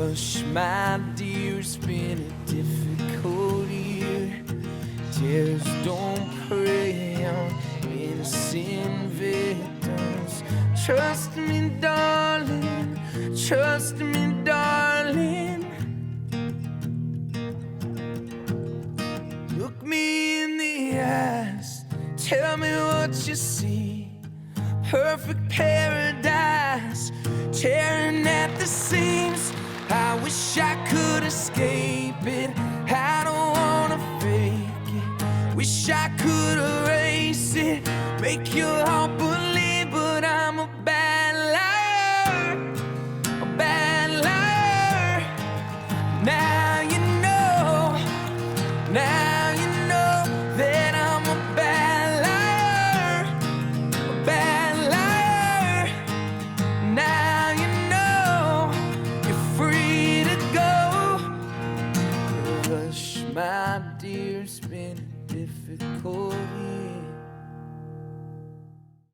Hush, my dear, it's been a difficult year. Tears don't prey on innocent victims. Trust me, darling, trust me, darling. Look me in the eyes, tell me what you see. Perfect paradise, tearing at the seams. I wish I could escape it, I don't wanna fake it. Wish I could erase it, make your heart believe. But I'm a bad liar, a bad liar. Now you know, now you know that I'm a bad liar, a bad liar. Now you know you're free to go. Hush, my dear, it's been a difficult year.